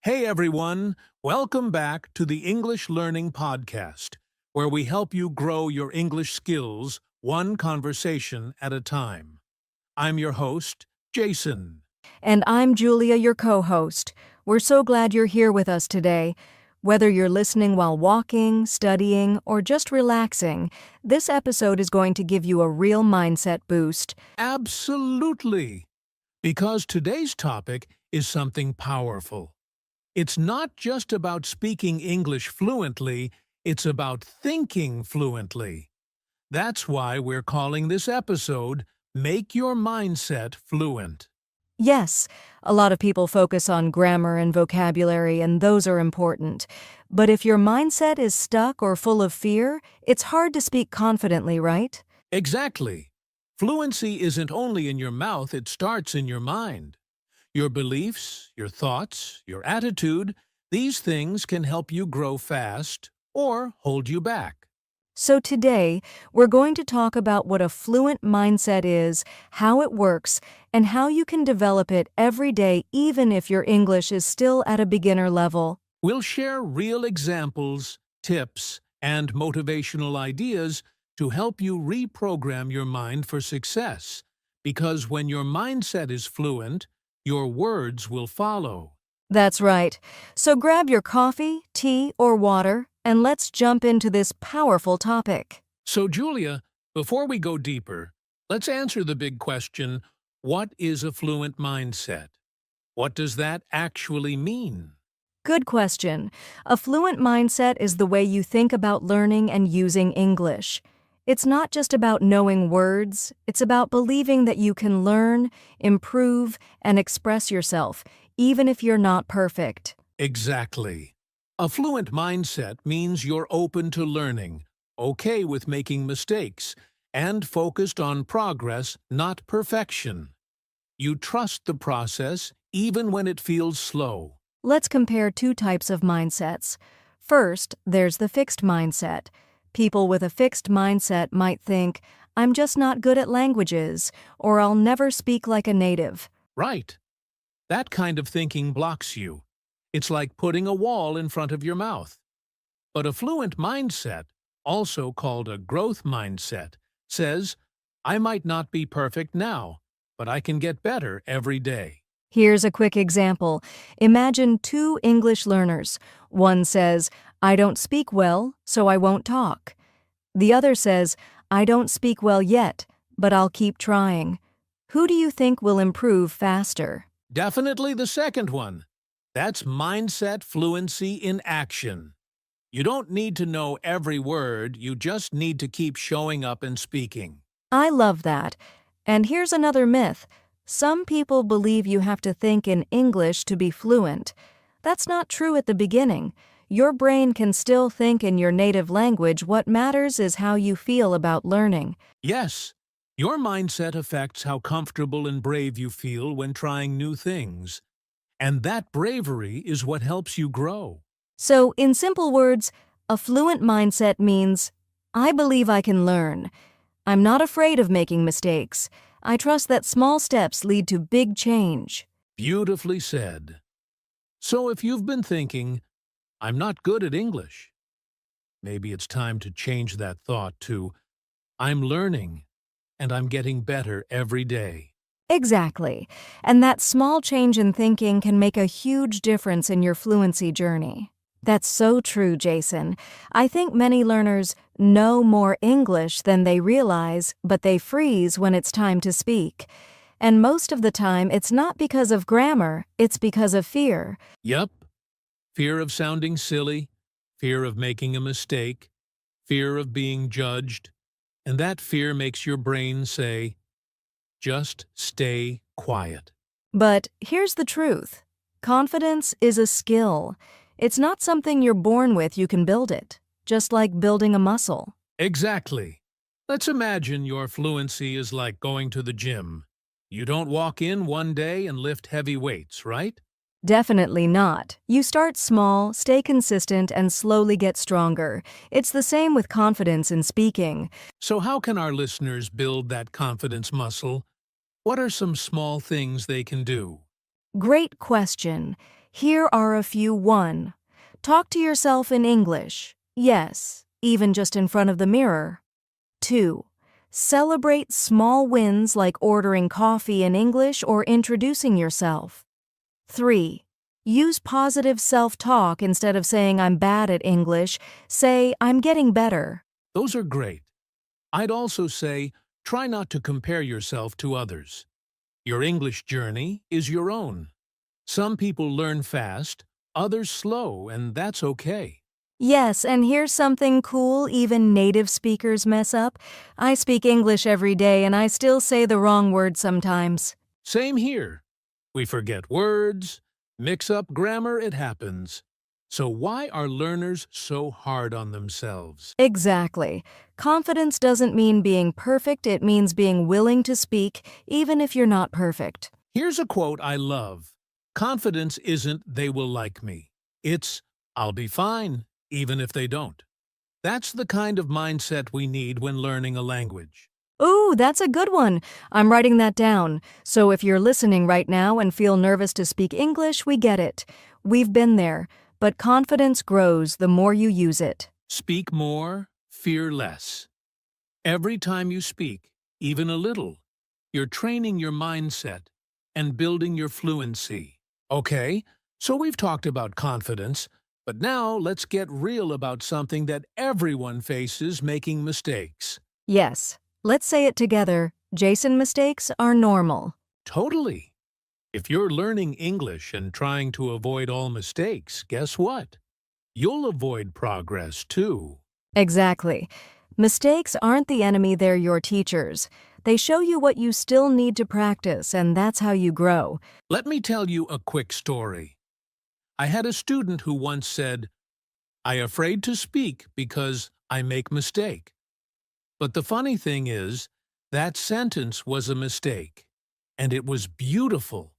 Hey everyone, welcome back to the English Learning Podcast, where we help you grow your English skills one conversation at a time. I'm your host, Jason. And I'm Julia, your co-host. We're so glad you're here with us today. Whether you're listening while walking, studying, or just relaxing, this episode is going to give you a real mindset boost. Absolutely! Because today's topic is something powerful. It's not just about speaking English fluently, it's about thinking fluently. That's why we're calling this episode Make Your Mindset Fluent. Yes, a lot of people focus on grammar and vocabulary, and those are important. But if your mindset is stuck or full of fear, it's hard to speak confidently, right? Exactly. Fluency isn't only in your mouth, it starts in your mind. Your beliefs, your thoughts, your attitude, these things can help you grow fast or hold you back. So today, we're going to talk about what a fluent mindset is, how it works, and how you can develop it every day even if your English is still at a beginner level. We'll share real examples, tips, and motivational ideas to help you reprogram your mind for success. Because when your mindset is fluent, your words will follow. That's right. So grab your coffee, tea, or water, and let's jump into this powerful topic. So, Julia, before we go deeper, let's answer the big question, what is a fluent mindset? What does that actually mean? Good question. A fluent mindset is the way you think about learning and using English. It's not just about knowing words, it's about believing that you can learn, improve, and express yourself, even if you're not perfect. Exactly. A fluent mindset means you're open to learning, okay with making mistakes, and focused on progress, not perfection. You trust the process even when it feels slow. Let's compare two types of mindsets. First, there's the fixed mindset. People with a fixed mindset might think, I'm just not good at languages, or I'll never speak like a native. Right. That kind of thinking blocks you. It's like putting a wall in front of your mouth. But a fluent mindset, also called a growth mindset, says, I might not be perfect now, but I can get better every day. Here's a quick example. Imagine two English learners. One says, I don't speak well, so I won't talk. The other says, I don't speak well yet, but I'll keep trying. Who do you think will improve faster? Definitely the second one. That's mindset fluency in action. You don't need to know every word, you just need to keep showing up and speaking. I love that. And here's another myth. Some people believe you have to think in English to be fluent. That's not true at the beginning. Your brain can still think in your native language. What matters is how you feel about learning. Yes, your mindset affects how comfortable and brave you feel when trying new things. And that bravery is what helps you grow. So, in simple words, a fluent mindset means, I believe I can learn. I'm not afraid of making mistakes. I trust that small steps lead to big change. Beautifully said. So if you've been thinking, I'm not good at English, maybe it's time to change that thought to, I'm learning and I'm getting better every day. Exactly. And that small change in thinking can make a huge difference in your fluency journey. That's so true, Jason. I think many learners know more English than they realize, but they freeze when it's time to speak. And most of the time, it's not because of grammar, it's because of fear. Yup. Fear of sounding silly, fear of making a mistake, fear of being judged, and that fear makes your brain say, just stay quiet. But here's the truth. Confidence is a skill. It's not something you're born with, you can build it, just like building a muscle. Exactly. Let's imagine your fluency is like going to the gym. You don't walk in one day and lift heavy weights, right? Definitely not. You start small, stay consistent, and slowly get stronger. It's the same with confidence in speaking. So how can our listeners build that confidence muscle? What are some small things they can do? Great question. Here are a few. 1. Talk to yourself in English. Yes, even just in front of the mirror. 2. Celebrate small wins like ordering coffee in English or introducing yourself. 3. Use positive self-talk instead of saying I'm bad at English. Say I'm getting better. Those are great. I'd also say, try not to compare yourself to others. Your English journey is your own. Some people learn fast, others slow, and that's okay. Yes, and here's something cool even native speakers mess up. I speak English every day and I still say the wrong word sometimes. Same here. We forget words, mix up grammar, it happens. So why are learners so hard on themselves? Exactly. Confidence doesn't mean being perfect, it means being willing to speak, even if you're not perfect. Here's a quote I love. Confidence isn't they will like me. It's I'll be fine, even if they don't. That's the kind of mindset we need when learning a language. Ooh, that's a good one. I'm writing that down. So if you're listening right now and feel nervous to speak English, we get it. We've been there. But confidence grows the more you use it. Speak more, fear less. Every time you speak, even a little, you're training your mindset and building your fluency. Okay, so we've talked about confidence, but now let's get real about something that everyone faces: making mistakes. Yes, let's say it together. Jason, mistakes are normal. Totally. If you're learning English and trying to avoid all mistakes, guess what? You'll avoid progress too. Exactly. Mistakes aren't the enemy, they're your teachers. They show you what you still need to practice, and that's how you grow. Let me tell you a quick story. I had a student who once said, "I'm afraid to speak because I make mistake." But the funny thing is, that sentence was a mistake, and it was beautiful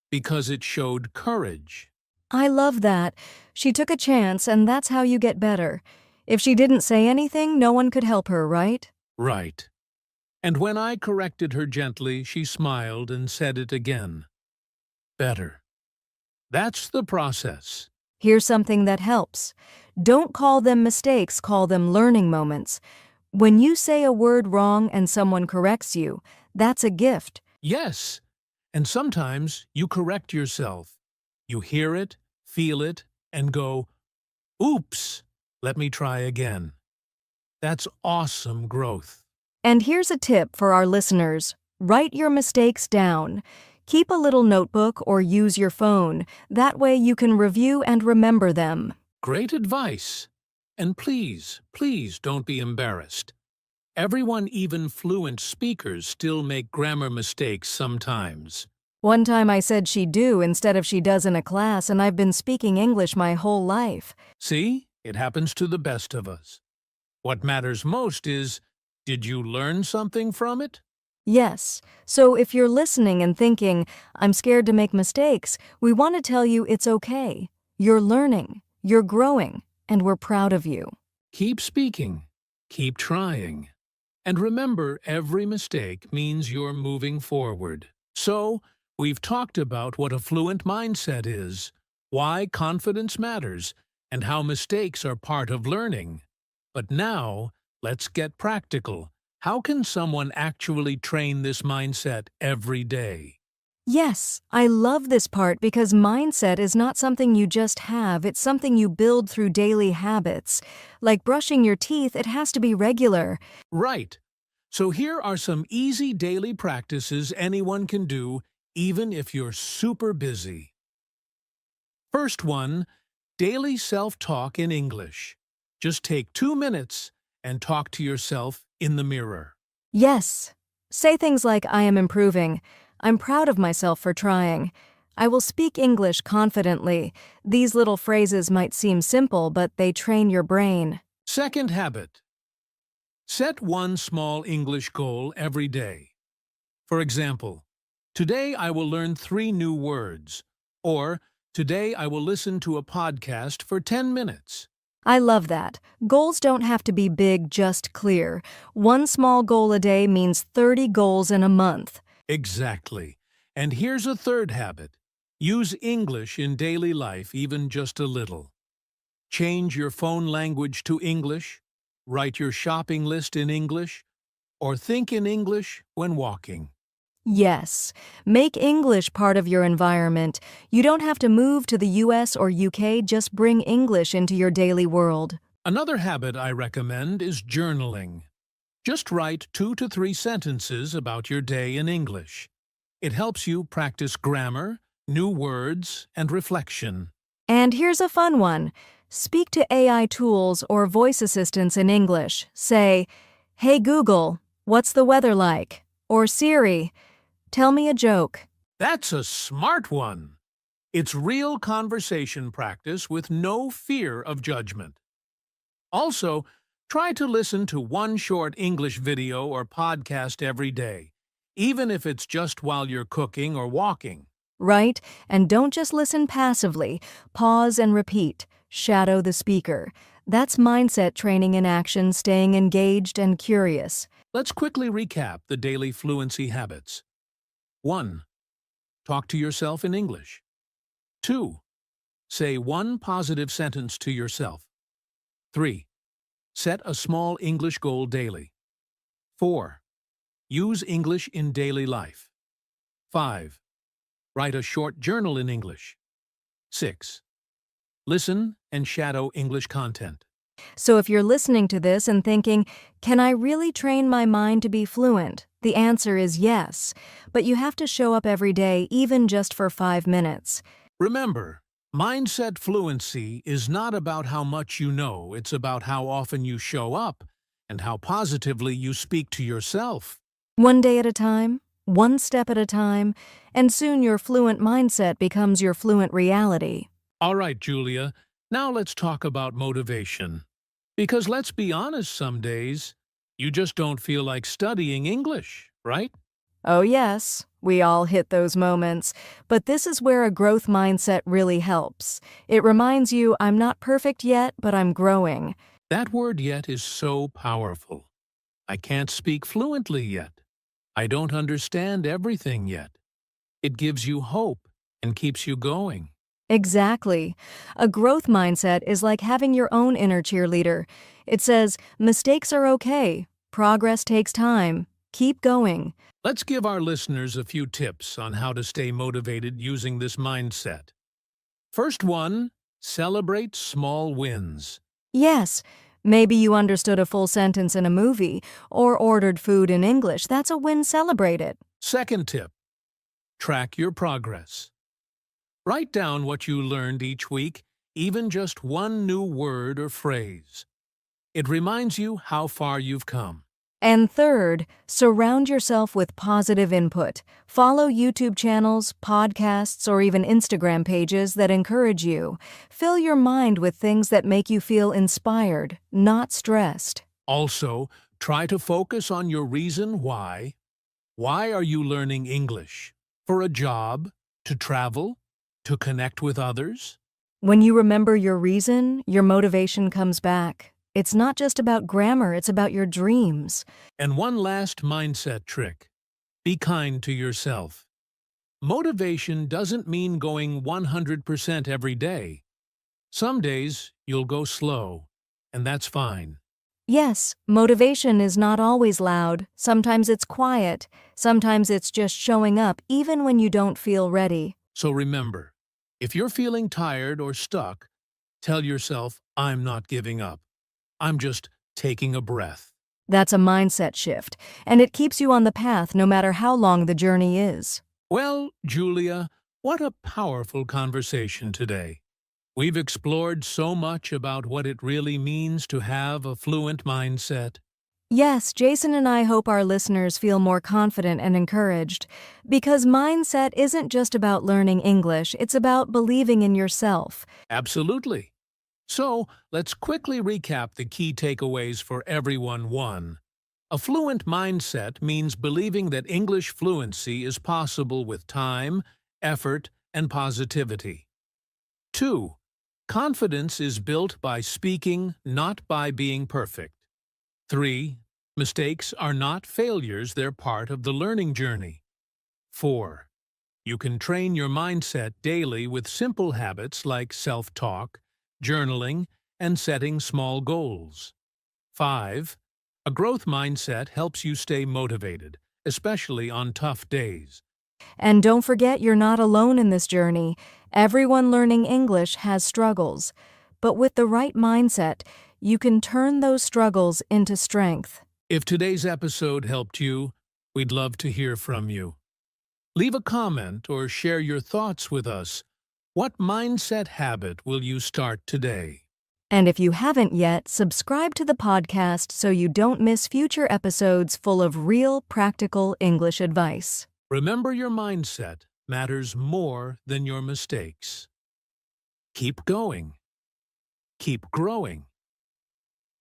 because it showed courage. I love that. She took a chance, and that's how you get better. If she didn't say anything, no one could help her, right? Right. And when I corrected her gently, she smiled and said it again. Better. That's the process. Here's something that helps. Don't call them mistakes, call them learning moments. When you say a word wrong and someone corrects you, that's a gift. Yes. And sometimes you correct yourself. You hear it, feel it, and go, "Oops, let me try again." That's awesome growth. And here's a tip for our listeners. Write your mistakes down. Keep a little notebook or use your phone. That way you can review and remember them. Great advice. And please, please don't be embarrassed. Everyone, even fluent speakers, still make grammar mistakes sometimes. One time I said she do instead of she does in a class, and I've been speaking English my whole life. See, it happens to the best of us. What matters most is, did you learn something from it? Yes, so if you're listening and thinking, I'm scared to make mistakes, we want to tell you it's okay. You're learning, you're growing, and we're proud of you. Keep speaking. Keep trying. And remember, every mistake means you're moving forward. So, we've talked about what a fluent mindset is, why confidence matters, and how mistakes are part of learning. But now, let's get practical. How can someone actually train this mindset every day? Yes, I love this part because mindset is not something you just have, it's something you build through daily habits. Like brushing your teeth, it has to be regular. Right. So here are some easy daily practices anyone can do, even if you're super busy. First one, daily self-talk in English. Just take 2 minutes and talk to yourself in the mirror. Yes. Say things like, I am improving. I'm proud of myself for trying. I will speak English confidently. These little phrases might seem simple, but they train your brain. Second habit. Set one small English goal every day. For example, today I will learn 3 new words, or today I will listen to a podcast for 10 minutes. I love that. Goals don't have to be big, just clear. One small goal a day means 30 goals in a month. Exactly. And here's a third habit. Use English in daily life even just a little. Change your phone language to English, write your shopping list in English, or think in English when walking. Yes, make English part of your environment. You don't have to move to the US or UK, just bring English into your daily world. Another habit I recommend is journaling. Just write 2 to 3 sentences about your day in English. It helps you practice grammar, new words, and reflection. And here's a fun one. Speak to AI tools or voice assistants in English. Say, "Hey Google, what's the weather like?" Or Siri, "Tell me a joke." That's a smart one. It's real conversation practice with no fear of judgment. Also, try to listen to one short English video or podcast every day, even if it's just while you're cooking or walking. Right? And don't just listen passively. Pause and repeat. Shadow the speaker. That's mindset training in action, staying engaged and curious. Let's quickly recap the daily fluency habits. 1. Talk to yourself in English. 2. Say one positive sentence to yourself. 3. Set a small English goal daily. 4. Use English in daily life. 5. Write a short journal in English. 6. Listen and shadow English content. So if you're listening to this and thinking, can I really train my mind to be fluent? The answer is yes, but you have to show up every day, even just for 5 minutes. Remember, mindset fluency is not about how much you know, it's about how often you show up and how positively you speak to yourself. One day at a time, one step at a time, and soon your fluent mindset becomes your fluent reality. All right, Julia, now let's talk about motivation. Because let's be honest, some days, you just don't feel like studying English, right? Oh yes, we all hit those moments, but this is where a growth mindset really helps. It reminds you, I'm not perfect yet, but I'm growing. That word "yet" is so powerful. I can't speak fluently yet. I don't understand everything yet. It gives you hope and keeps you going. Exactly. A growth mindset is like having your own inner cheerleader. It says, mistakes are okay. Progress takes time. Keep going. Let's give our listeners a few tips on how to stay motivated using this mindset. First one, celebrate small wins. Yes, maybe you understood a full sentence in a movie or ordered food in English. That's a win. Celebrate it. Second tip, track your progress. Write down what you learned each week, even just one new word or phrase. It reminds you how far you've come. And third, surround yourself with positive input. Follow YouTube channels, podcasts, or even Instagram pages that encourage you. Fill your mind with things that make you feel inspired, not stressed. Also, try to focus on your reason why. Why are you learning English? For a job? To travel? To connect with others? When you remember your reason, your motivation comes back. It's not just about grammar, it's about your dreams. And one last mindset trick. Be kind to yourself. Motivation doesn't mean going 100% every day. Some days you'll go slow, and that's fine. Yes, motivation is not always loud. Sometimes it's quiet. Sometimes it's just showing up even when you don't feel ready. So remember, if you're feeling tired or stuck, tell yourself, I'm not giving up. I'm just taking a breath. That's a mindset shift, and it keeps you on the path no matter how long the journey is. Well, Julia, what a powerful conversation today. We've explored so much about what it really means to have a fluent mindset. Yes, Jason and I hope our listeners feel more confident and encouraged, because mindset isn't just about learning English, it's about believing in yourself. Absolutely. So, let's quickly recap the key takeaways for everyone. 1. A fluent mindset means believing that English fluency is possible with time, effort, and positivity. 2. Confidence is built by speaking, not by being perfect. 3. Mistakes are not failures, they're part of the learning journey. 4. You can train your mindset daily with simple habits like self-talk, journaling, and setting small goals. 5. A growth mindset helps you stay motivated, especially on tough days. And don't forget you're not alone in this journey. Everyone learning English has struggles. But with the right mindset, you can turn those struggles into strength. If today's episode helped you, we'd love to hear from you. Leave a comment or share your thoughts with us. What mindset habit will you start today? And if you haven't yet, subscribe to the podcast so you don't miss future episodes full of real, practical English advice. Remember, your mindset matters more than your mistakes. Keep going. Keep growing.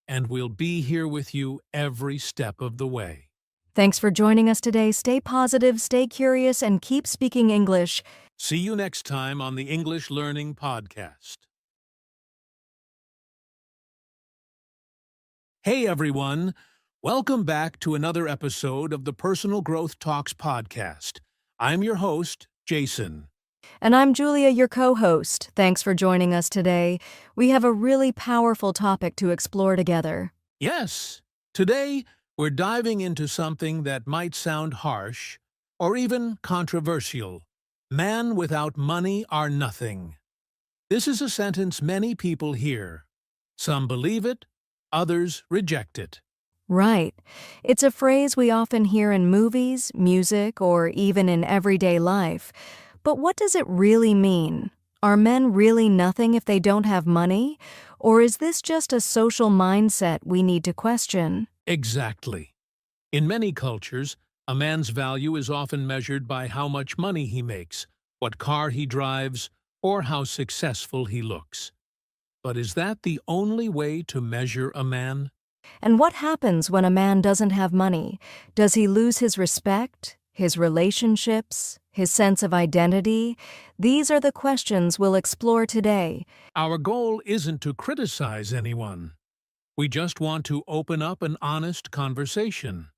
And we'll be here with you every step of the way. Thanks for joining us today. Stay positive, stay curious, and keep speaking English. See you next time on the English Learning Podcast. Hey everyone! Welcome back to another episode of the Personal Growth Talks podcast. I'm your host, Jason. And I'm Julia, your co-host. Thanks for joining us today. We have a really powerful topic to explore together. Yes, today we're diving into something that might sound harsh or even controversial. Men without money are nothing. This is a sentence many people hear. Some believe it, others reject it. Right. It's a phrase we often hear in movies, music, or even in everyday life. But what does it really mean? Are men really nothing if they don't have money? Or is this just a social mindset we need to question? Exactly. In many cultures, a man's value is often measured by how much money he makes, what car he drives, or how successful he looks. But is that the only way to measure a man? And what happens when a man doesn't have money? Does he lose his respect, his relationships, his sense of identity? These are the questions we'll explore today. Our goal isn't to criticize anyone. We just want to open up an honest conversation.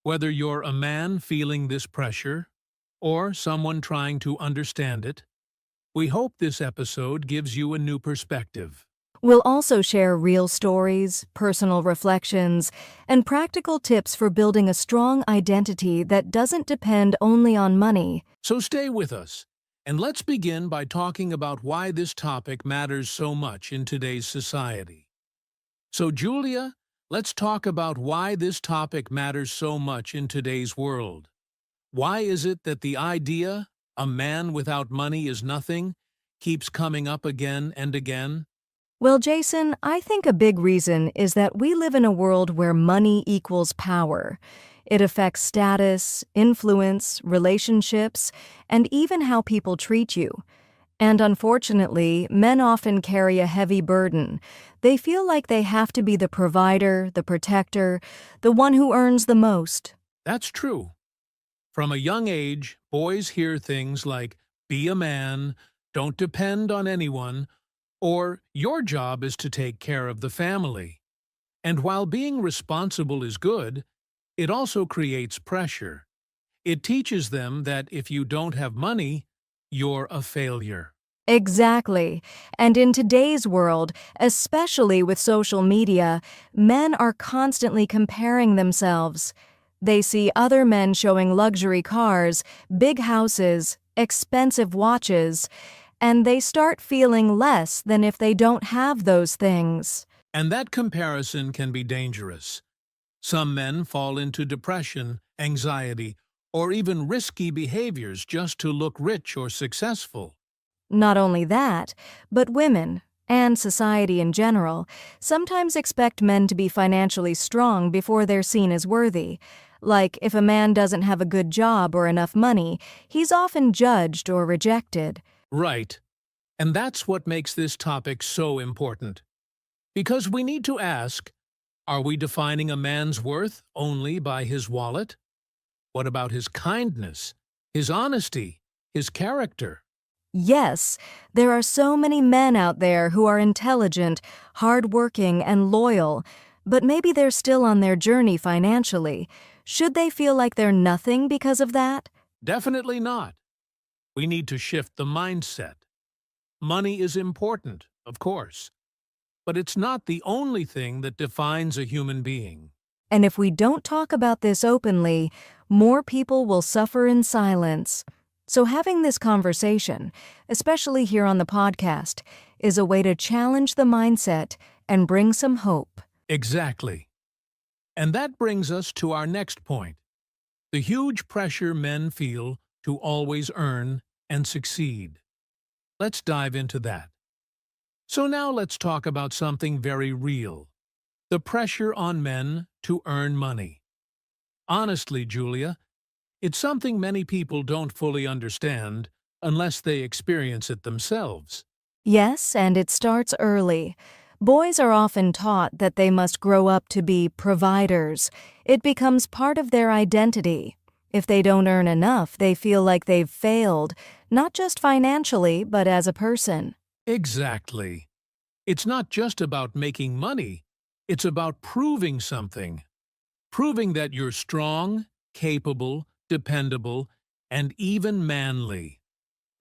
Whether you're a man feeling this pressure or someone trying to understand it, we hope this episode gives you a new perspective. We'll also share real stories, personal reflections, and practical tips for building a strong identity that doesn't depend only on money. So stay with us, and let's begin by talking about why this topic matters so much in today's society. So, Julia, let's talk about why this topic matters so much in today's world. Why is it that the idea, a man without money is nothing, keeps coming up again and again? Well, Jason, I think a big reason is that we live in a world where money equals power. It affects status, influence, relationships, and even how people treat you. And unfortunately, men often carry a heavy burden. They feel like they have to be the provider, the protector, the one who earns the most. That's true. From a young age, boys hear things like, be a man, don't depend on anyone, or your job is to take care of the family. And while being responsible is good, it also creates pressure. It teaches them that if you don't have money, you're a failure. Exactly. And in today's world, especially with social media, men are constantly comparing themselves. They see other men showing luxury cars, big houses, expensive watches, and they start feeling less than if they don't have those things. And that comparison can be dangerous. Some men fall into depression, anxiety, or even risky behaviors just to look rich or successful. Not only that, but women, and society in general, sometimes expect men to be financially strong before they're seen as worthy. Like, if a man doesn't have a good job or enough money, he's often judged or rejected. Right. And that's what makes this topic so important. Because we need to ask, are we defining a man's worth only by his wallet? What about his kindness, his honesty, his character? Yes, there are so many men out there who are intelligent, hardworking, and loyal, but maybe they're still on their journey financially. Should they feel like they're nothing because of that? Definitely not. We need to shift the mindset. Money is important, of course, but it's not the only thing that defines a human being. And if we don't talk about this openly, more people will suffer in silence. So having this conversation, especially here on the podcast, is a way to challenge the mindset and bring some hope. Exactly. And that brings us to our next point, the huge pressure men feel to always earn and succeed. Let's dive into that. So now let's talk about something very real, the pressure on men to earn money. Honestly, Julia, it's something many people don't fully understand unless they experience it themselves. Yes, and it starts early. Boys are often taught that they must grow up to be providers. It becomes part of their identity. If they don't earn enough, they feel like they've failed, not just financially, but as a person. Exactly. It's not just about making money, it's about proving something. Proving that you're strong, capable, dependable, and even manly.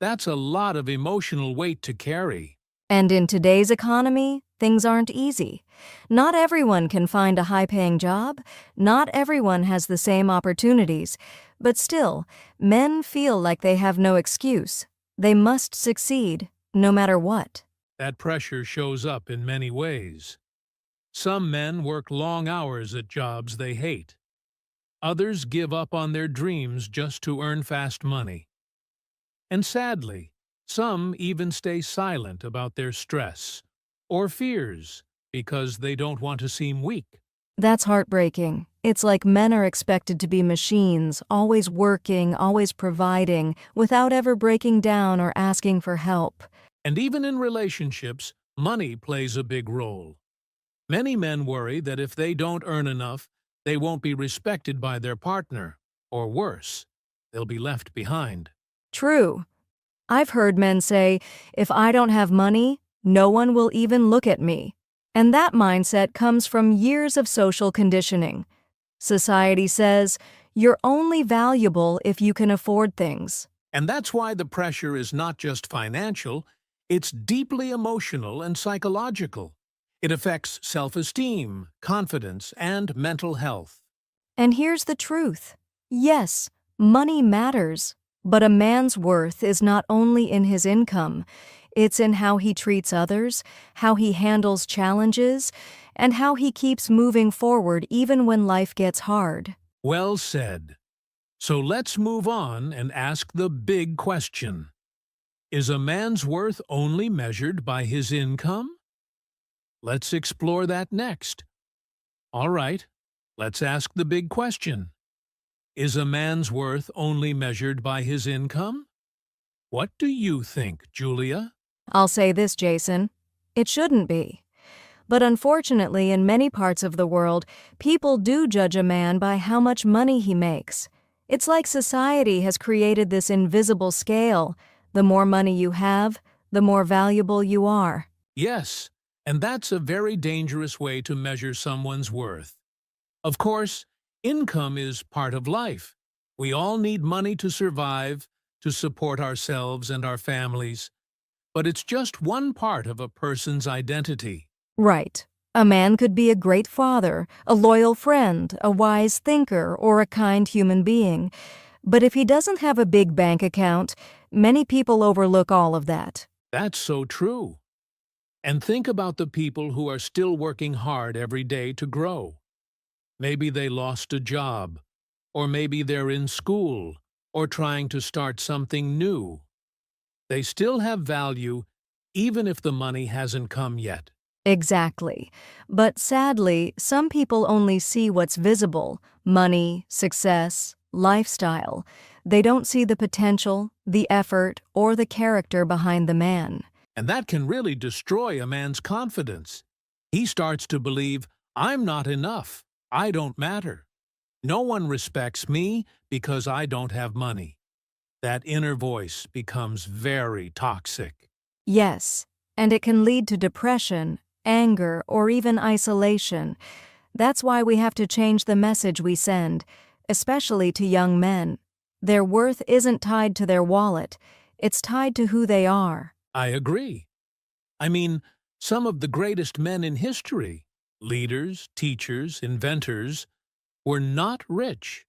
That's a lot of emotional weight to carry. And in today's economy, things aren't easy. Not everyone can find a high-paying job. Not everyone has the same opportunities. But still, men feel like they have no excuse. They must succeed, no matter what. That pressure shows up in many ways. Some men work long hours at jobs they hate. Others give up on their dreams just to earn fast money. And sadly, some even stay silent about their stress or fears because they don't want to seem weak. That's heartbreaking. It's like men are expected to be machines, always working, always providing, without ever breaking down or asking for help. And even in relationships, money plays a big role. Many men worry that if they don't earn enough, they won't be respected by their partner, or worse, they'll be left behind. True. I've heard men say, if I don't have money, no one will even look at me. And that mindset comes from years of social conditioning. Society says, you're only valuable if you can afford things. And that's why the pressure is not just financial, it's deeply emotional and psychological. It affects self-esteem, confidence, and mental health. And here's the truth. Yes, money matters, but a man's worth is not only in his income. It's in how he treats others, how he handles challenges, and how he keeps moving forward even when life gets hard. Well said. So let's move on and ask the big question. Is a man's worth only measured by his income? Let's explore that next. All right, let's ask the big question. Is a man's worth only measured by his income? What do you think, Julia? I'll say this, Jason. It shouldn't be. But unfortunately, in many parts of the world, people do judge a man by how much money he makes. It's like society has created this invisible scale. The more money you have, the more valuable you are. Yes, and that's a very dangerous way to measure someone's worth. Of course, income is part of life. We all need money to survive, to support ourselves and our families. But it's just one part of a person's identity. Right. A man could be a great father, a loyal friend, a wise thinker, or a kind human being. But if he doesn't have a big bank account, many people overlook all of that. That's so true. And think about the people who are still working hard every day to grow. Maybe they lost a job, or maybe they're in school, or trying to start something new. They still have value, even if the money hasn't come yet. Exactly. But sadly, some people only see what's visible: money, success, lifestyle. They don't see the potential, the effort, or the character behind the man. And that can really destroy a man's confidence. He starts to believe, I'm not enough. I don't matter. No one respects me because I don't have money. That inner voice becomes very toxic. Yes, and it can lead to depression, anger, or even isolation. That's why we have to change the message we send, especially to young men. Their worth isn't tied to their wallet. It's tied to who they are. I agree. I mean, some of the greatest men in history, leaders, teachers, inventors, were not rich.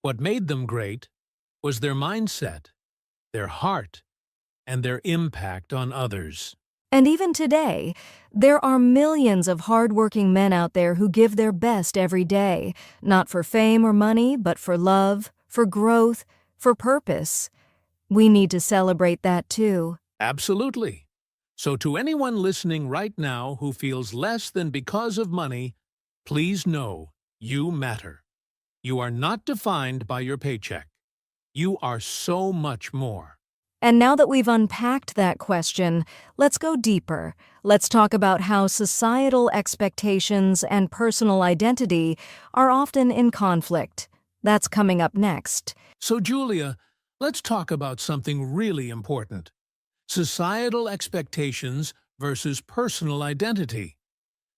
What made them great was their mindset, their heart, and their impact on others. And even today, there are millions of hardworking men out there who give their best every day, not for fame or money, but for love, for growth, for purpose. We need to celebrate that too. Absolutely. So to anyone listening right now who feels less than because of money, please know you matter. You are not defined by your paycheck. You are so much more. And now that we've unpacked that question, let's go deeper. Let's talk about how societal expectations and personal identity are often in conflict. That's coming up next. So Julia, let's talk about something really important. Societal expectations versus personal identity.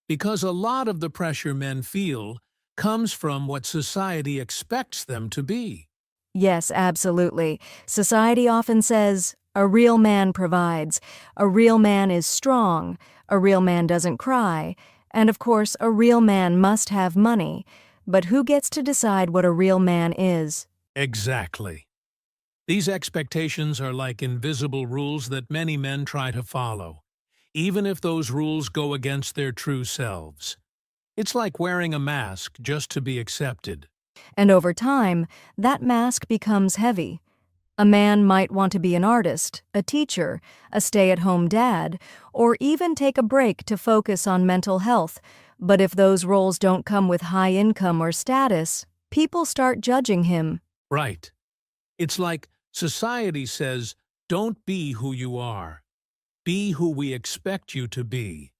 Because a lot of the pressure men feel comes from what society expects them to be. Yes, absolutely. Society often says, a real man provides, a real man is strong, a real man doesn't cry, and of course, a real man must have money. But who gets to decide what a real man is? Exactly. These expectations are like invisible rules that many men try to follow, even if those rules go against their true selves. It's like wearing a mask just to be accepted. And over time, that mask becomes heavy. A man might want to be an artist, a teacher, a stay-at-home dad, or even take a break to focus on mental health. But if those roles don't come with high income or status, people start judging him. Right. It's like society says, don't be who you are. Be who we expect you to be.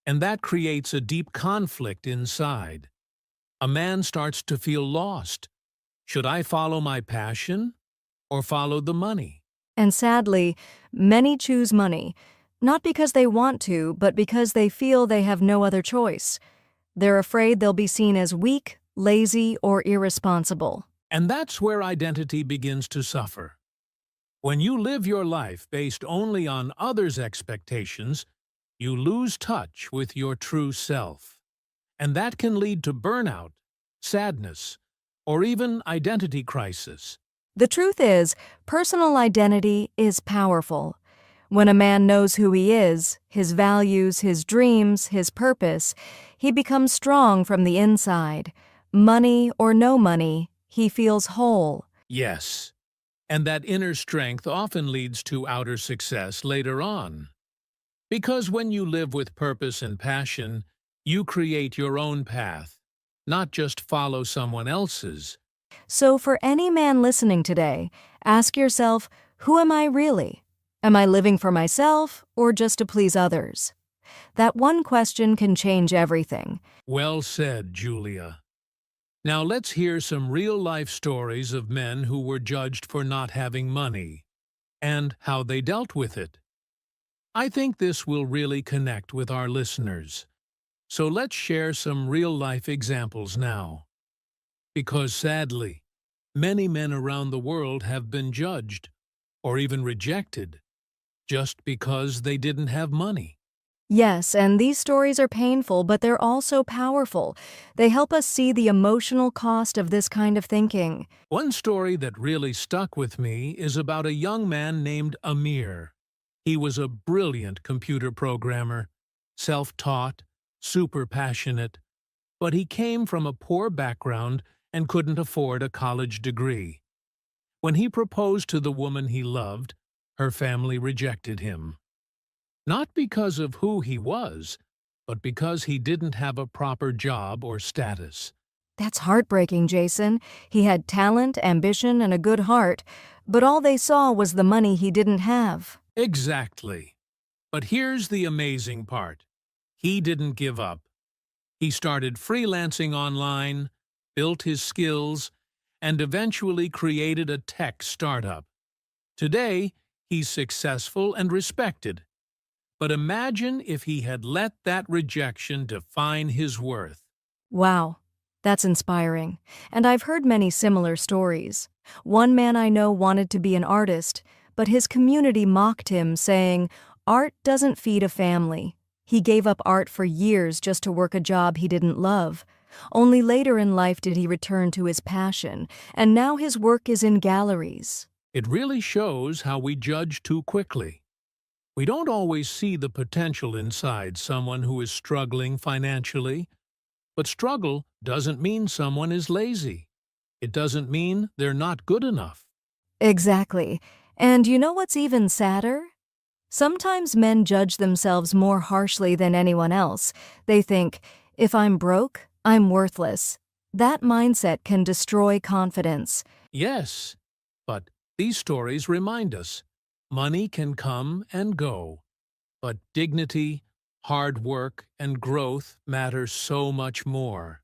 And that creates a deep conflict inside. A man starts to feel lost. Should I follow my passion or follow the money? And sadly, many choose money, not because they want to, but because they feel they have no other choice. They're afraid they'll be seen as weak, lazy, or irresponsible. And that's where identity begins to suffer. When you live your life based only on others' expectations, you lose touch with your true self. And that can lead to burnout, sadness, or even identity crisis. The truth is, personal identity is powerful. When a man knows who he is, his values, his dreams, his purpose, he becomes strong from the inside. Money or no money, he feels whole. Yes, and that inner strength often leads to outer success later on. Because when you live with purpose and passion, you create your own path, not just follow someone else's. So for any man listening today, ask yourself, who am I really? Am I living for myself or just to please others? That one question can change everything. Well said, Julia. Now let's hear some real-life stories of men who were judged for not having money, and how they dealt with it. I think this will really connect with our listeners. So let's share some real-life examples now. Because sadly, many men around the world have been judged, or even rejected, just because they didn't have money. Yes, and these stories are painful, but they're also powerful. They help us see the emotional cost of this kind of thinking. One story that really stuck with me is about a young man named Amir. He was a brilliant computer programmer, self-taught, super passionate, but he came from a poor background and couldn't afford a college degree. When he proposed to the woman he loved, her family rejected him. Not because of who he was, but because he didn't have a proper job or status. That's heartbreaking, Jason. He had talent, ambition, and a good heart, but all they saw was the money he didn't have. Exactly. But here's the amazing part. He didn't give up. He started freelancing online, built his skills, and eventually created a tech startup. Today, he's successful and respected. But imagine if he had let that rejection define his worth. Wow, that's inspiring. And I've heard many similar stories. One man I know wanted to be an artist, but his community mocked him, saying, "Art doesn't feed a family." He gave up art for years just to work a job he didn't love. Only later in life did he return to his passion, and now his work is in galleries. It really shows how we judge too quickly. We don't always see the potential inside someone who is struggling financially. But struggle doesn't mean someone is lazy. It doesn't mean they're not good enough. Exactly. And you know what's even sadder? Sometimes men judge themselves more harshly than anyone else. They think, if I'm broke, I'm worthless. That mindset can destroy confidence. Yes, but these stories remind us money can come and go, but dignity, hard work, and growth matter so much more.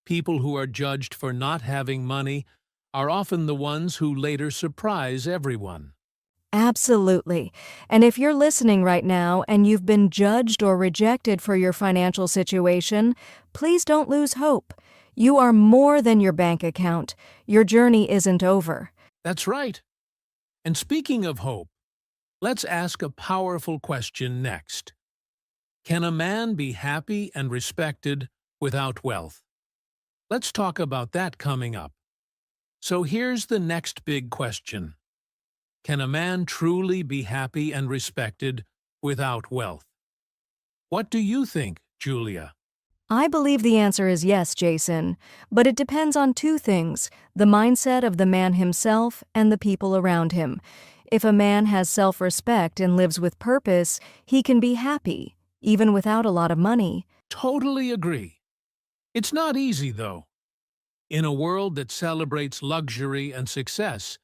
People who are judged for not having money are often the ones who later surprise everyone. Absolutely. And if you're listening right now and you've been judged or rejected for your financial situation, please don't lose hope. You are more than your bank account. Your journey isn't over. That's right. And speaking of hope, let's ask a powerful question next. Can a man be happy and respected without wealth? Let's talk about that coming up. So here's the next big question. Can a man truly be happy and respected without wealth? What do you think, Julia? I believe the answer is yes, Jason, but it depends on two things: the mindset of the man himself and the people around him. If a man has self-respect and lives with purpose, he can be happy, even without a lot of money. Totally agree. It's not easy, though. In a world that celebrates luxury and success,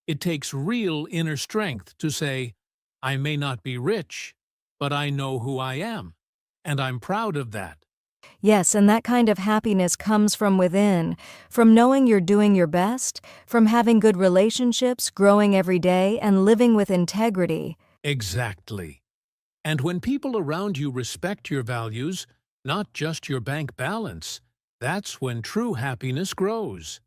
it takes real inner strength to say, I may not be rich, but I know who I am, and I'm proud of that. Yes, and that kind of happiness comes from within, from knowing you're doing your best, from having good relationships, growing every day, and living with integrity. Exactly. And when people around you respect your values, not just your bank balance, that's when true happiness grows.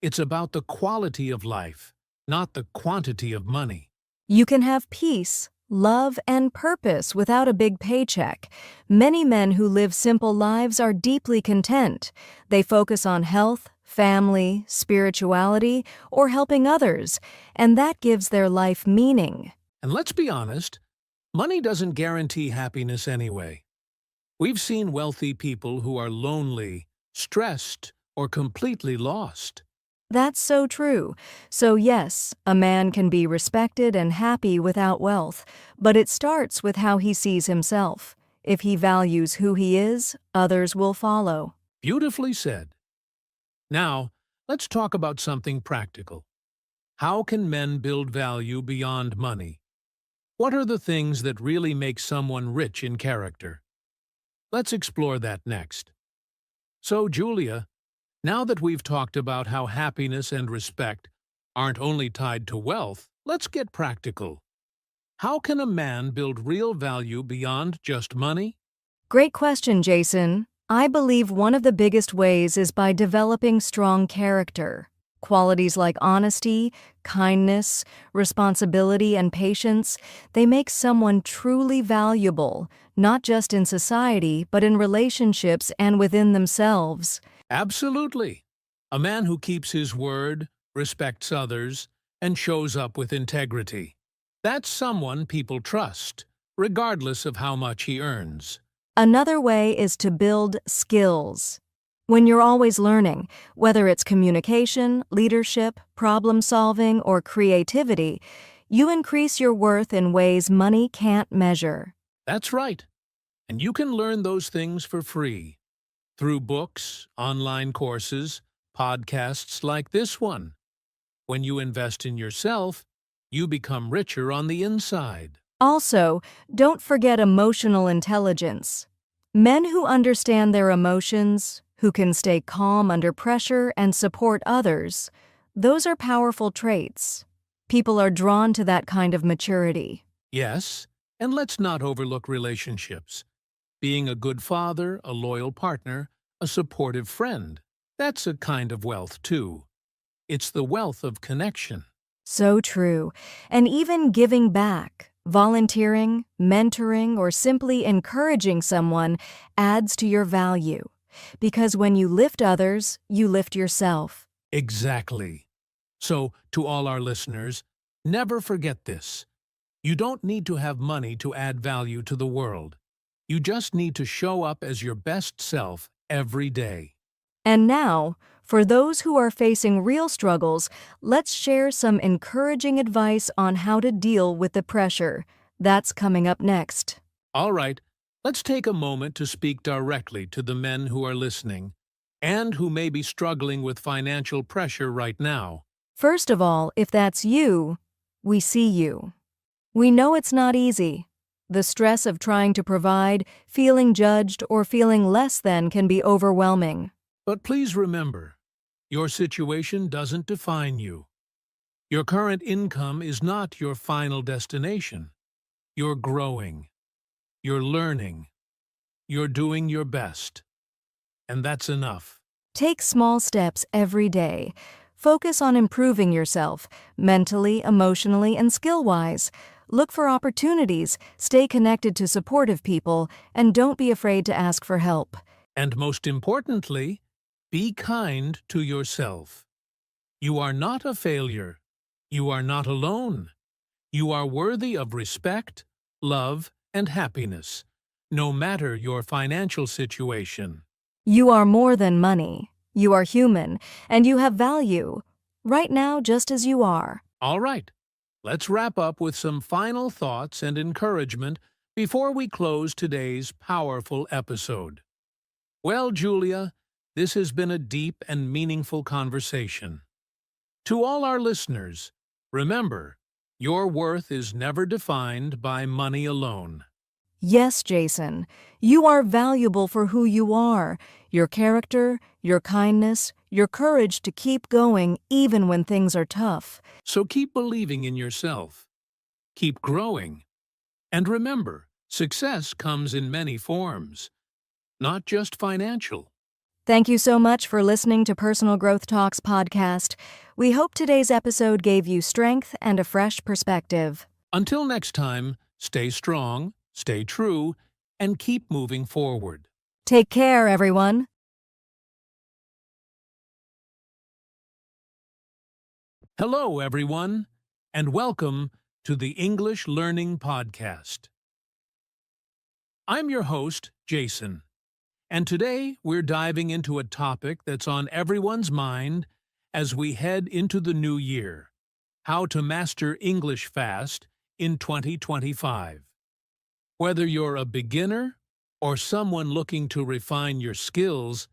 It's about the quality of life, not the quantity of money. You can have peace, love, and purpose without a big paycheck. Many men who live simple lives are deeply content. They focus on health, family, spirituality, or helping others, and that gives their life meaning. And let's be honest, money doesn't guarantee happiness anyway. We've seen wealthy people who are lonely, stressed, or completely lost. That's so true. So yes, a man can be respected and happy without wealth, but it starts with how he sees himself. If he values who he is, others will follow. Beautifully said. Now, let's talk about something practical. How can men build value beyond money? What are the things that really make someone rich in character? Let's explore that next. So, Julia, now that we've talked about how happiness and respect aren't only tied to wealth, let's get practical. How can a man build real value beyond just money? Great question, Jason. I believe one of the biggest ways is by developing strong character. Qualities like honesty, kindness, responsibility, and patience, they make someone truly valuable, not just in society, but in relationships and within themselves. Absolutely. A man who keeps his word, respects others, and shows up with integrity. That's someone people trust, regardless of how much he earns. Another way is to build skills. When you're always learning, whether it's communication, leadership, problem solving, or creativity, you increase your worth in ways money can't measure. That's right. And you can learn those things for free through books, online courses, podcasts like this one. When you invest in yourself, you become richer on the inside. Also, don't forget emotional intelligence. Men who understand their emotions, who can stay calm under pressure and support others, those are powerful traits. People are drawn to that kind of maturity. Yes, and let's not overlook relationships. Being a good father, a loyal partner, a supportive friend, that's a kind of wealth too. It's the wealth of connection. So true. And even giving back, volunteering, mentoring, or simply encouraging someone adds to your value. Because when you lift others, you lift yourself. Exactly. So, to all our listeners, never forget this. You don't need to have money to add value to the world. You just need to show up as your best self every day. And now, for those who are facing real struggles, let's share some encouraging advice on how to deal with the pressure. That's coming up next. All right, let's take a moment to speak directly to the men who are listening and who may be struggling with financial pressure right now. First of all, if that's you, we see you. We know it's not easy. The stress of trying to provide, feeling judged, or feeling less than can be overwhelming. But please remember, your situation doesn't define you. Your current income is not your final destination. You're growing. You're learning. You're doing your best. And that's enough. Take small steps every day. Focus on improving yourself, mentally, emotionally, and skill-wise. Look for opportunities, stay connected to supportive people, and don't be afraid to ask for help. And most importantly, be kind to yourself. You are not a failure. You are not alone. You are worthy of respect, love, and happiness, no matter your financial situation. You are more than money. You are human, and you have value, right now just as you are. All right, let's wrap up with some final thoughts and encouragement before we close today's powerful episode. Well, Julia, this has been a deep and meaningful conversation. To all our listeners, remember, your worth is never defined by money alone. Yes, Jason, you are valuable for who you are, your character, your kindness, your courage to keep going even when things are tough. So keep believing in yourself. Keep growing. And remember, success comes in many forms, not just financial. Thank you so much for listening to Personal Growth Talks podcast. We hope today's episode gave you strength and a fresh perspective. Until next time, stay strong, stay true, and keep moving forward. Take care, everyone. Hello, everyone, and welcome to the English Learning Podcast. I'm your host, Jason, and today we're diving into a topic that's on everyone's mind as we head into the new year: how to master English fast in 2025. Whether you're a beginner or someone looking to refine your skills,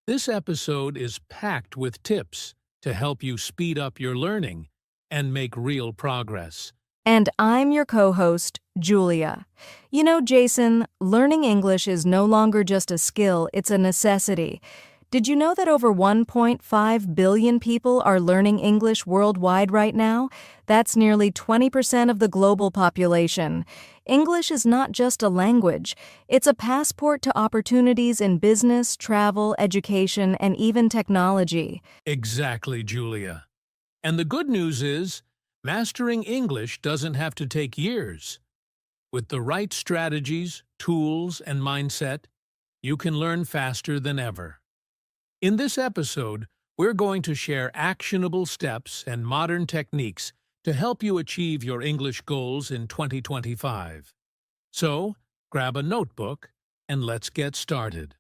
this episode is packed with tips to help you speed up your learning and make real progress. And I'm your co-host, Julia. You know, Jason, learning English is no longer just a skill, it's a necessity. Did you know that over 1.5 billion people are learning English worldwide right now? That's nearly 20% of the global population. English is not just a language. It's a passport to opportunities in business, travel, education, and even technology. Exactly, Julia. And the good news is, mastering English doesn't have to take years. With the right strategies, tools, and mindset, you can learn faster than ever. In this episode, we're going to share actionable steps and modern techniques to help you achieve your English goals in 2025. So, grab a notebook and let's get started.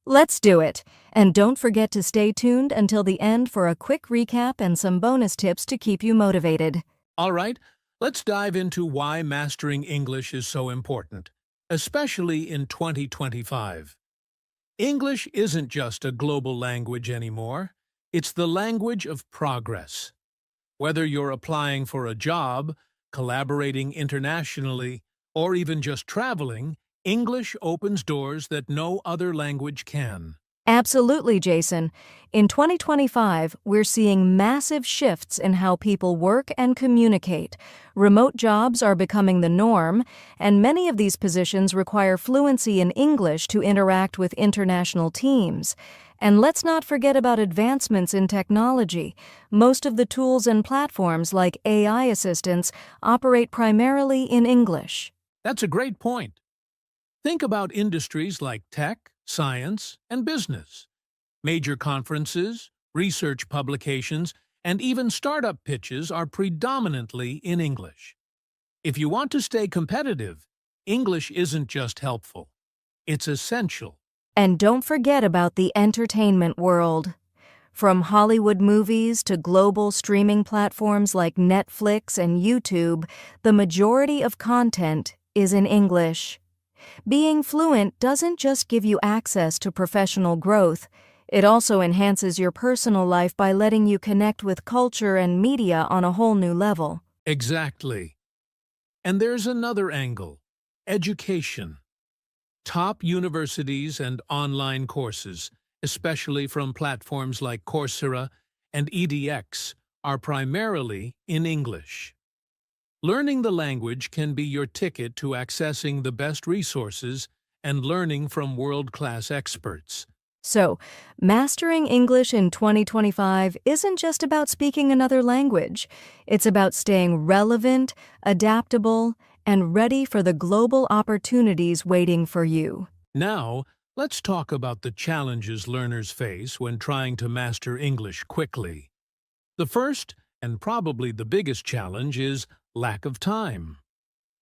Let's do it. And don't forget to stay tuned until the end for a quick recap and some bonus tips to keep you motivated. All right, let's dive into why mastering English is so important, especially in 2025. English isn't just a global language anymore. It's the language of progress. Whether you're applying for a job, collaborating internationally, or even just traveling, English opens doors that no other language can. Absolutely, Jason. In 2025, we're seeing massive shifts in how people work and communicate. Remote jobs are becoming the norm, and many of these positions require fluency in English to interact with international teams. And let's not forget about advancements in technology. Most of the tools and platforms like AI assistants operate primarily in English. That's a great point. Think about industries like tech, science, and business. Major conferences, research publications, and even startup pitches are predominantly in English. If you want to stay competitive, English isn't just helpful, it's essential. And don't forget about the entertainment world. From Hollywood movies to global streaming platforms like Netflix and YouTube, the majority of content is in English. Being fluent doesn't just give you access to professional growth, it also enhances your personal life by letting you connect with culture and media on a whole new level. Exactly. And there's another angle: education. Top universities and online courses, especially from platforms like Coursera and edX, are primarily in English. Learning the language can be your ticket to accessing the best resources and learning from world-class experts. So, mastering English in 2025 isn't just about speaking another language. It's about staying relevant, adaptable, and ready for the global opportunities waiting for you. Now, let's talk about the challenges learners face when trying to master English quickly. The first, and probably the biggest challenge, is lack of time.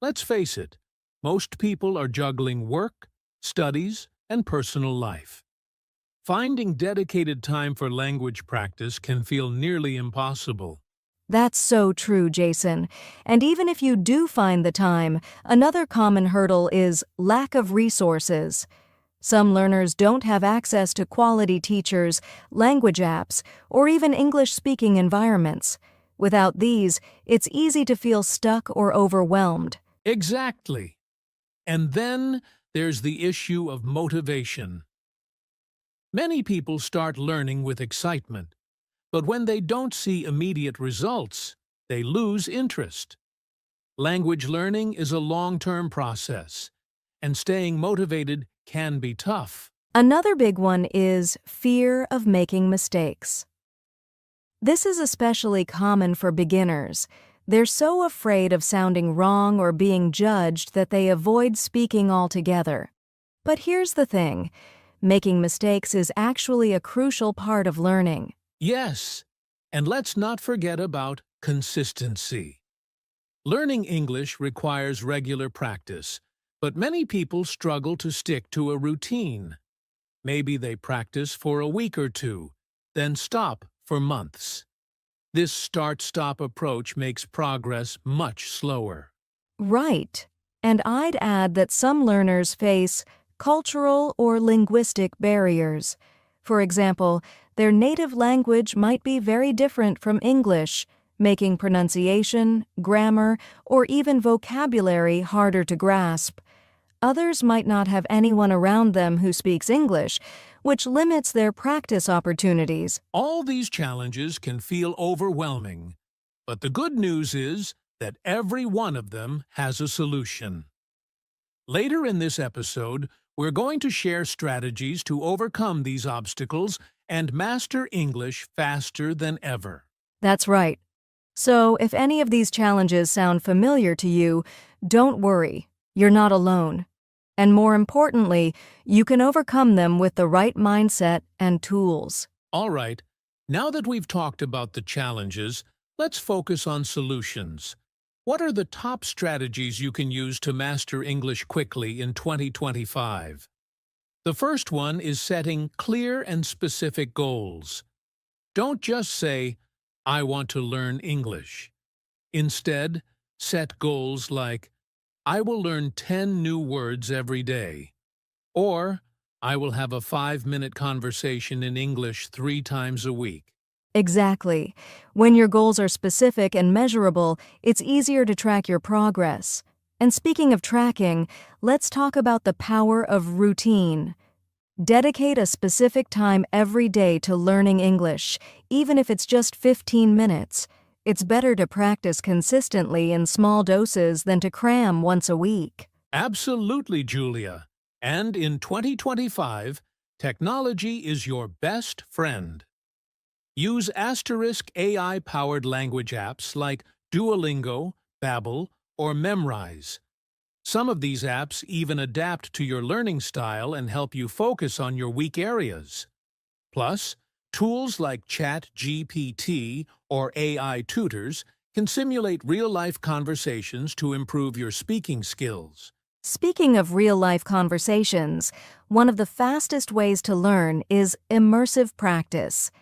Let's face it, most people are juggling work, studies, and personal life. Finding dedicated time for language practice can feel nearly impossible. That's so true, Jason. And even if you do find the time, another common hurdle is lack of resources. Some learners don't have access to quality teachers, language apps, or even English-speaking environments. Without these, it's easy to feel stuck or overwhelmed. Exactly. And then there's the issue of motivation. Many people start learning with excitement, but when they don't see immediate results, they lose interest. Language learning is a long-term process, and staying motivated can be tough. Another big one is fear of making mistakes. This is especially common for beginners. They're so afraid of sounding wrong or being judged that they avoid speaking altogether. But here's the thing: making mistakes is actually a crucial part of learning. Yes, and let's not forget about consistency. Learning English requires regular practice, but many people struggle to stick to a routine. Maybe they practice for a week or two, then stop for months. This start-stop approach makes progress much slower. Right. And I'd add that some learners face cultural or linguistic barriers. For example, their native language might be very different from English, making pronunciation, grammar, or even vocabulary harder to grasp. Others might not have anyone around them who speaks English, which limits their practice opportunities. All these challenges can feel overwhelming, but the good news is that every one of them has a solution. Later in this episode, we're going to share strategies to overcome these obstacles and master English faster than ever. That's right. So, if any of these challenges sound familiar to you, don't worry, you're not alone. And more importantly, you can overcome them with the right mindset and tools. All right, now that we've talked about the challenges, let's focus on solutions. What are the top strategies you can use to master English quickly in 2025? The first one is setting clear and specific goals. Don't just say, "I want to learn English." Instead, set goals like, "I will learn 10 new words every day," or "I will have a 5-minute conversation in English 3 times a week." Exactly. When your goals are specific and measurable, it's easier to track your progress. And speaking of tracking, let's talk about the power of routine. Dedicate a specific time every day to learning English, even if it's just 15 minutes. It's better to practice consistently in small doses than to cram once a week. Absolutely, Julia. And in 2025, Technology is your best friend. Use Asterisk AI-powered language apps like Duolingo, Babbel, or Memrise. Some of these apps even adapt to your learning style and help you focus on your weak areas. Plus, tools like ChatGPT or AI tutors can simulate real-life conversations to improve your speaking skills. Speaking of real-life conversations, one of the fastest ways to learn is immersive practice.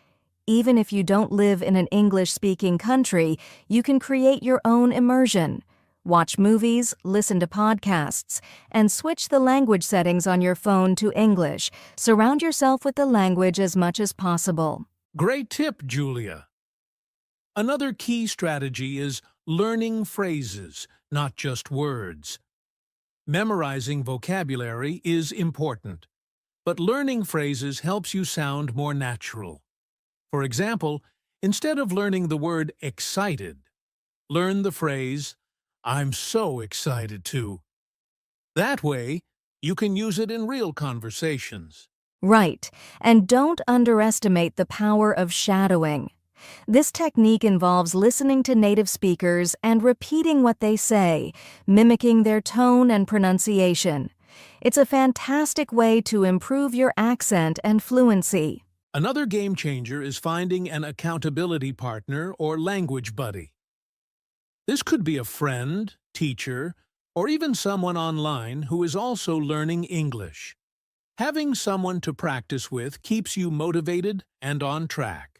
Even if you don't live in an English-speaking country, you can create your own immersion. Watch movies, listen to podcasts, and switch the language settings on your phone to English. Surround yourself with the language as much as possible. Great tip, Julia. Another key strategy is learning phrases, not just words. Memorizing vocabulary is important, but learning phrases helps you sound more natural. For example, instead of learning the word excited, learn the phrase, "I'm so excited to." That way, you can use it in real conversations. Right, and don't underestimate the power of shadowing. This technique involves listening to native speakers and repeating what they say, mimicking their tone and pronunciation. It's a fantastic way to improve your accent and fluency. Another game changer is finding an accountability partner or language buddy. This could be a friend, teacher, or even someone online who is also learning English. Having someone to practice with keeps you motivated and on track.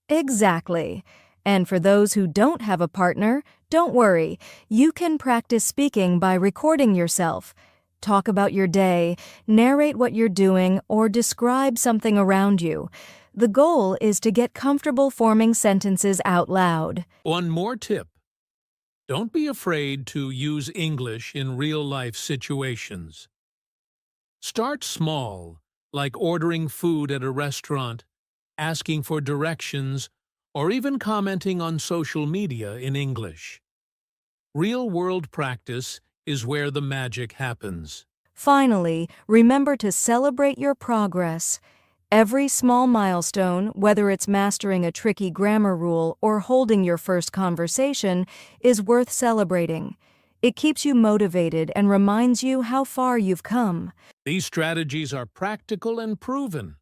Exactly. And for those who don't have a partner, don't worry. You can practice speaking by recording yourself. Talk about your day, narrate what you're doing, or describe something around you. The goal is to get comfortable forming sentences out loud. One more tip. Don't be afraid to use English in real-life situations. Start small, like ordering food at a restaurant, asking for directions, or even commenting on social media in English. Real-world practice is where the magic happens. Finally, remember to celebrate your progress. Every small milestone, whether it's mastering a tricky grammar rule or holding your first conversation, is worth celebrating. It keeps you motivated and reminds you how far you've come. These strategies are practical and proven.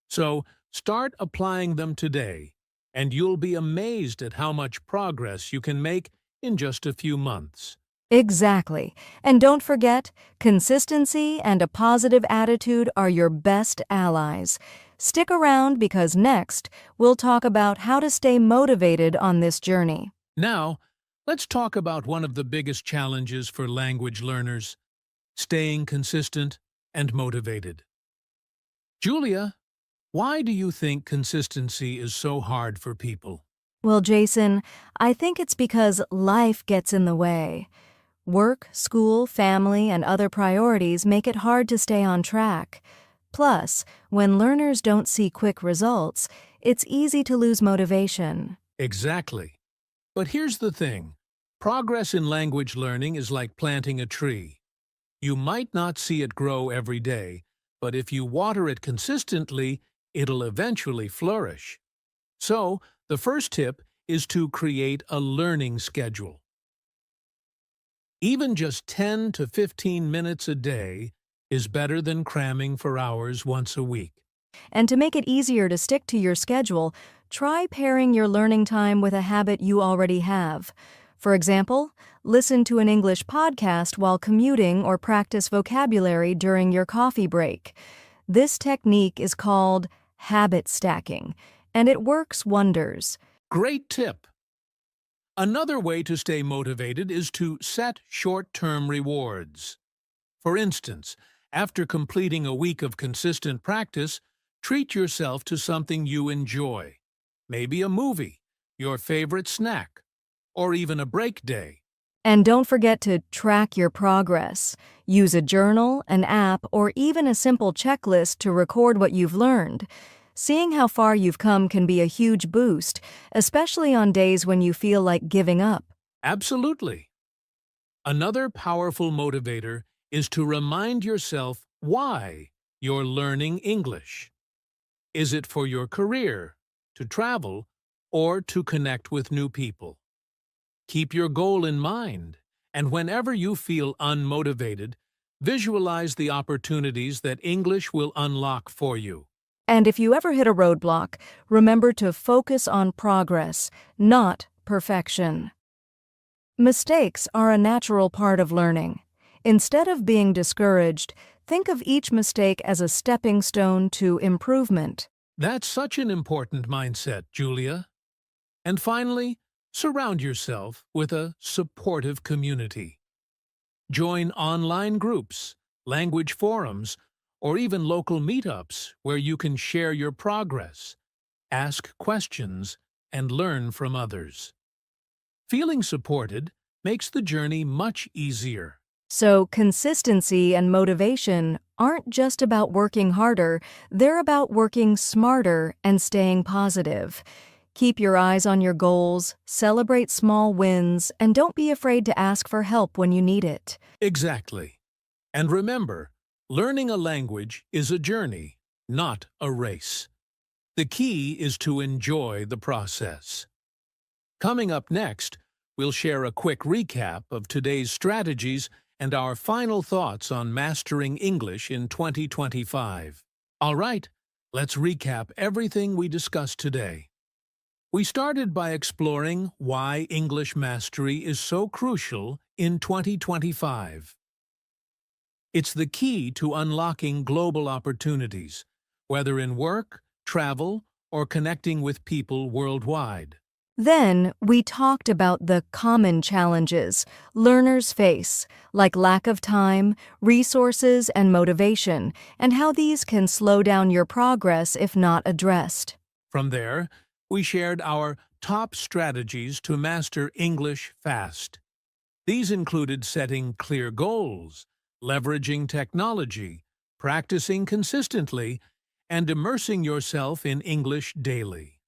So, start applying them today, and you'll be amazed at how much progress you can make in just a few months. Exactly. And don't forget, consistency and a positive attitude are your best allies. Stick around because next, we'll talk about how to stay motivated on this journey. Now, let's talk about one of the biggest challenges for language learners: staying consistent and motivated. Julia, why do you think consistency is so hard for people? Well, Jason, I think it's because life gets in the way. Work, school, family, and other priorities make it hard to stay on track. Plus, when learners don't see quick results, it's easy to lose motivation. Exactly. But here's the thing. Progress in language learning is like planting a tree. You might not see it grow every day, but if you water it consistently, it'll eventually flourish. So, the first tip is to create a learning schedule. Even just 10 to 15 minutes a day is better than cramming for hours once a week. And to make it easier to stick to your schedule, try pairing your learning time with a habit you already have. For example, listen to an English podcast while commuting or practice vocabulary during your coffee break. This technique is called habit stacking, and it works wonders. Great tip! Another way to stay motivated is to set short-term rewards. For instance, after completing a week of consistent practice, treat yourself to something you enjoy. Maybe a movie, your favorite snack, or even a break day. And don't forget to track your progress. Use a journal, an app, or even a simple checklist to record what you've learned. Seeing how far you've come can be a huge boost, especially on days when you feel like giving up. Absolutely. Another powerful motivator is to remind yourself why you're learning English? Is it for your career, to travel, or to connect with new people? Keep your goal in mind, and whenever you feel unmotivated, visualize the opportunities that English will unlock for you. And if you ever hit a roadblock, remember to focus on progress, not perfection. Mistakes are a natural part of learning. Instead of being discouraged, think of each mistake as a stepping stone to improvement. That's such an important mindset, Julia. And finally, surround yourself with a supportive community. Join online groups, language forums, or even local meetups where you can share your progress, ask questions, and learn from others. Feeling supported makes the journey much easier. So, consistency and motivation aren't just about working harder, they're about working smarter and staying positive. Keep your eyes on your goals, celebrate small wins, and don't be afraid to ask for help when you need it. Exactly. And remember, learning a language is a journey, not a race. The key is to enjoy the process. Coming up next, we'll share a quick recap of today's strategies and our final thoughts on mastering English in 2025. All right, let's recap everything we discussed today. We started by exploring why English mastery is so crucial in 2025. It's the key to unlocking global opportunities, whether in work, travel, or connecting with people worldwide. Then, we talked about the common challenges learners face, like lack of time, resources, and motivation, and how these can slow down your progress if not addressed. From there, we shared our top strategies to master English fast. These included setting clear goals, leveraging technology, practicing consistently, and immersing yourself in English daily.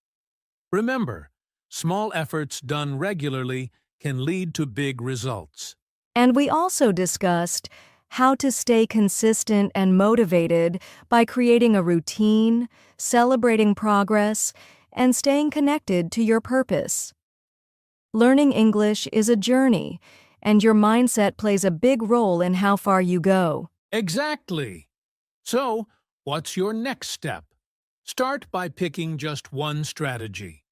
Remember, small efforts done regularly can lead to big results. And we also discussed how to stay consistent and motivated by creating a routine, celebrating progress, and staying connected to your purpose. Learning English is a journey, and your mindset plays a big role in how far you go. Exactly. So, what's your next step? Start by picking just one strategy.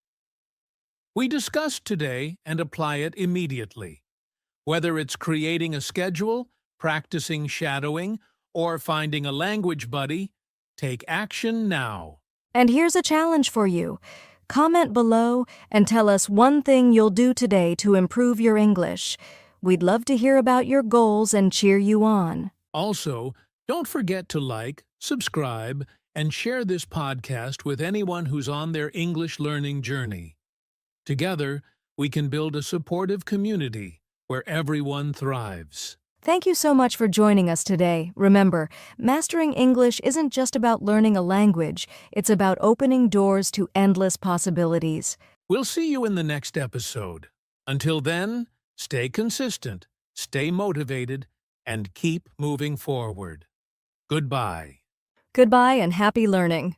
We discussed today and apply it immediately. Whether it's creating a schedule, practicing shadowing, or finding a language buddy, take action now. And here's a challenge for you. Comment below and tell us one thing you'll do today to improve your English. We'd love to hear about your goals and cheer you on. Also, don't forget to like, subscribe, and share this podcast with anyone who's on their English learning journey. Together, we can build a supportive community where everyone thrives. Thank you so much for joining us today. Remember, mastering English isn't just about learning a language, it's about opening doors to endless possibilities. We'll see you in the next episode. Until then, stay consistent, stay motivated, and keep moving forward. Goodbye. Goodbye and happy learning.